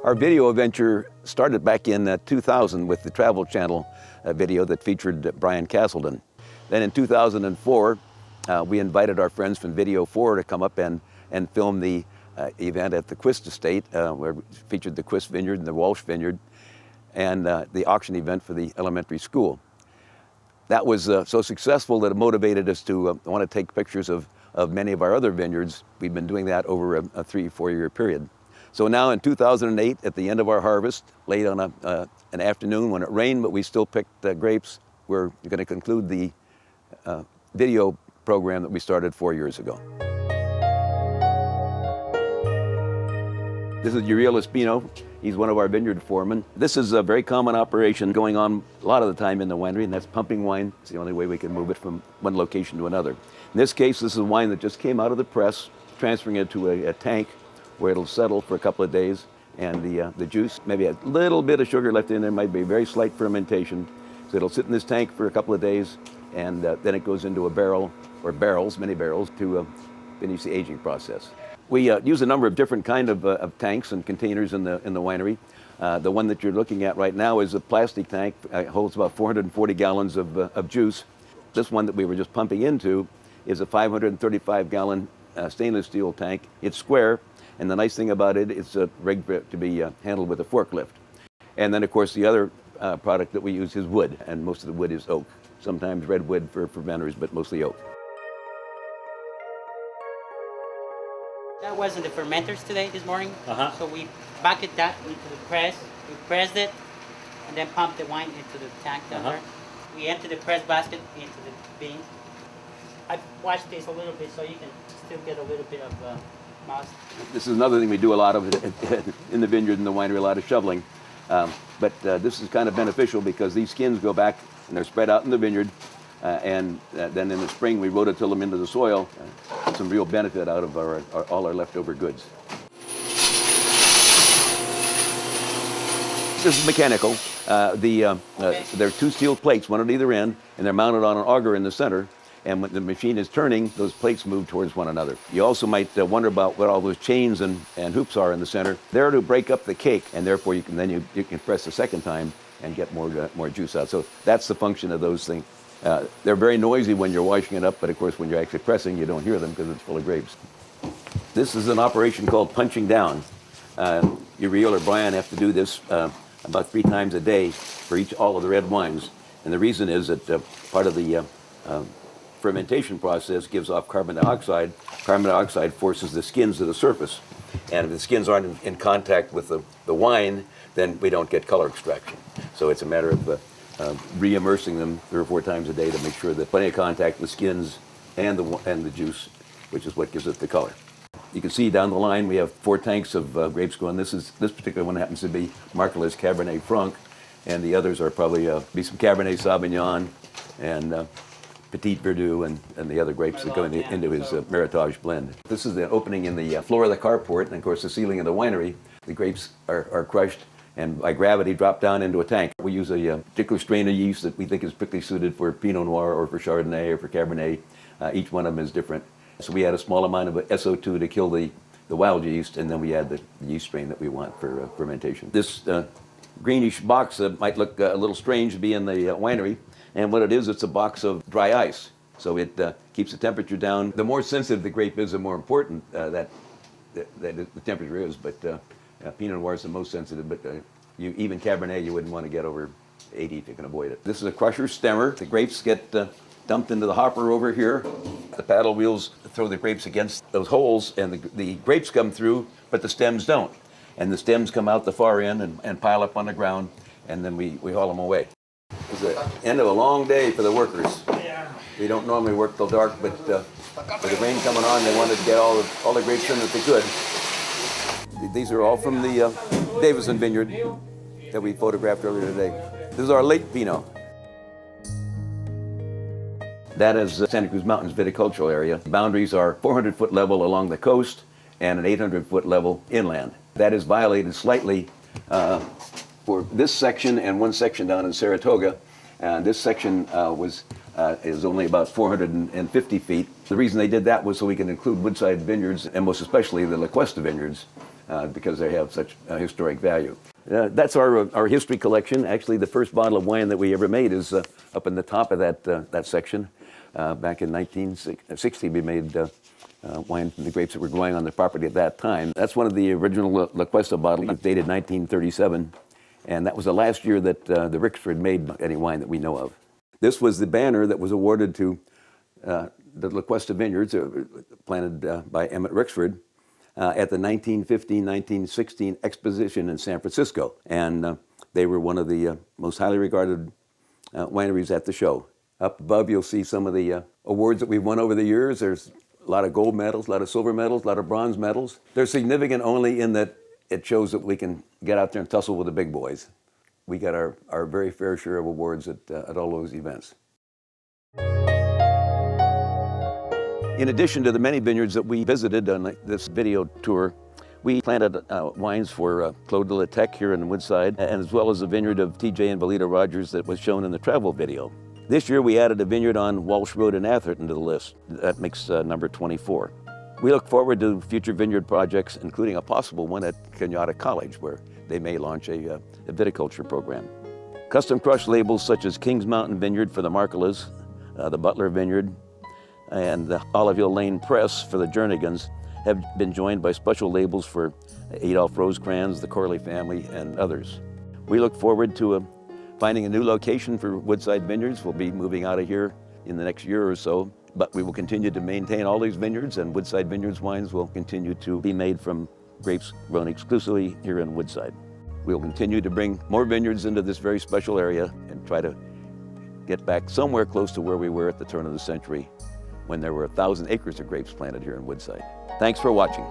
Our video venture started back in 2000 with the Travel Channel video that featured Brian Castleton. Then in 2004, we invited our friends from Video 4 to come up and film the event at the Quist Estate, where we featured the Quist Vineyard and the Walsh Vineyard, and the auction event for the elementary school. That was so successful that it motivated us to want to take pictures of many of our other vineyards. We've been doing that over a 3-4 year period. So now in 2008, at the end of our harvest, late on an afternoon when it rained, but we still picked grapes, we're going to conclude the video program that we started 4 years ago. This is Uriel Espino. He's one of our vineyard foremen. This is a very common operation going on a lot of the time in the winery, and that's pumping wine. It's the only way we can move it from one location to another. In this case, this is wine that just came out of the press, transferring it to a tank where it'll settle for a couple of days, and the juice, maybe a little bit of sugar left in there, might be very slight fermentation. So it'll sit in this tank for a couple of days, and then it goes into a barrel, or barrels, many barrels, to finish the aging process. We use a number of different kind of tanks and containers in the winery. The one that you're looking at right now is a plastic tank. It holds about 440 gallons of juice. This one that we were just pumping into is a 535-gallon stainless steel tank. It's square, and the nice thing about it, it's rigged to be handled with a forklift. And then, of course, the other product that we use is wood, and most of the wood is oak. Sometimes redwood for fermenters, but mostly oak. That wasn't the fermenters today, this morning. So we bucket that into the press. We pressed it, and then pumped the wine into the tank down there. We empty the press basket into the beans. I washed this a little bit so you can still get a little bit of moss. This is another thing we do a lot of in the vineyard and the winery, a lot of shoveling. But this is kind of beneficial because these skins go back and they're spread out in the vineyard. And then in the spring we rototill them into the soil. Some real benefit out of all our leftover goods. This is mechanical. There are two steel plates, one at either end, and they're mounted on an auger in the center. And when the machine is turning, those plates move towards one another. You also might wonder about what all those chains and hoops are in the center. They're to break up the cake, and therefore you can press the second time and get more juice out. So that's the function of those things. They're very noisy when you're washing it up, but of course when you're actually pressing, you don't hear them because it's full of grapes. This is an operation called punching down. Uriel or Brian have to do this about 3 times a day for all of the red wines. And the reason is that part of the fermentation process gives off carbon dioxide. Carbon dioxide forces the skins to the surface. And if the skins aren't in contact with the wine, then we don't get color extraction. So it's a matter of re-immersing them 3 or 4 times a day to make sure that plenty of contact with skins and the juice, which is what gives it the color. You can see down the line we have 4 tanks of grapes going. This particular one happens to be Marcellus Cabernet Franc, and the others are probably be some Cabernet Sauvignon and Petit Verdot and the other grapes that go into his Meritage blend. This is the opening in the floor of the carport, and of course the ceiling of the winery. The grapes are crushed and by gravity drop down into a tank. We use a particular strain of yeast that we think is particularly suited for Pinot Noir or for Chardonnay or for Cabernet. Each one of them is different. So we add a small amount of SO2 to kill the wild yeast, and then we add the yeast strain that we want for fermentation. This greenish box might look a little strange to be in the winery, and what it is, it's a box of dry ice. So it keeps the temperature down. The more sensitive the grape is, the more important that the temperature is, but Pinot Noir is the most sensitive, but even Cabernet you wouldn't want to get over 80 if you can avoid it. This is a crusher stemmer. The grapes get dumped into the hopper over here. The paddle wheels throw the grapes against those holes, and the grapes come through, but the stems don't. And the stems come out the far end and pile up on the ground, and then we haul them away. It's the end of a long day for the workers. We don't normally work till dark, but with the rain coming on, they wanted to get all the grapes in that they could. These are all from the Davison Vineyard that we photographed earlier today. This is our late Pinot. That is Santa Cruz Mountains viticultural area. The boundaries are 400-foot level along the coast and an 800-foot level inland. That is violated slightly for this section and one section down in Saratoga. This section is only about 450 feet. The reason they did that was so we can include Woodside Vineyards, and most especially the La Cuesta Vineyards, because they have such historic value. That's our history collection. Actually, the first bottle of wine that we ever made is up in the top of that section. Back in 1960, we made wine from the grapes that were growing on the property at that time. That's one of the original La Cuesta bottles, dated 1937. And that was the last year that the Ricksford made any wine that we know of. This was the banner that was awarded to the La Cuesta Vineyards, planted by Emmett Ricksford, at the 1915-1916 exposition in San Francisco. And they were one of the most highly regarded wineries at the show. Up above, you'll see some of the awards that we've won over the years. There's a lot of gold medals, a lot of silver medals, a lot of bronze medals. They're significant only in that it shows that we can get out there and tussle with the big boys. We got our very fair share of awards at all those events. In addition to the many vineyards that we visited on this video tour, we planted wines for Claude de la Tech here in Woodside, and as well as the vineyard of TJ and Valita Rogers that was shown in the travel video. This year we added a vineyard on Walsh Road in Atherton to the list. That makes number 24. We look forward to future vineyard projects, including a possible one at Kenyatta College, where they may launch a viticulture program. Custom crush labels such as Kings Mountain Vineyard for the Marcolas, the Butler Vineyard, and the Olive Hill Lane Press for the Jernigans have been joined by special labels for Adolph Rosecrans, the Corley family, and others. We look forward to finding a new location for Woodside Vineyards. We'll be moving out of here in the next year or so, but we will continue to maintain all these vineyards, and Woodside Vineyards wines will continue to be made from grapes grown exclusively here in Woodside. We'll continue to bring more vineyards into this very special area and try to get back somewhere close to where we were at the turn of the century, when there were 1,000 acres of grapes planted here in Woodside. Thanks for watching.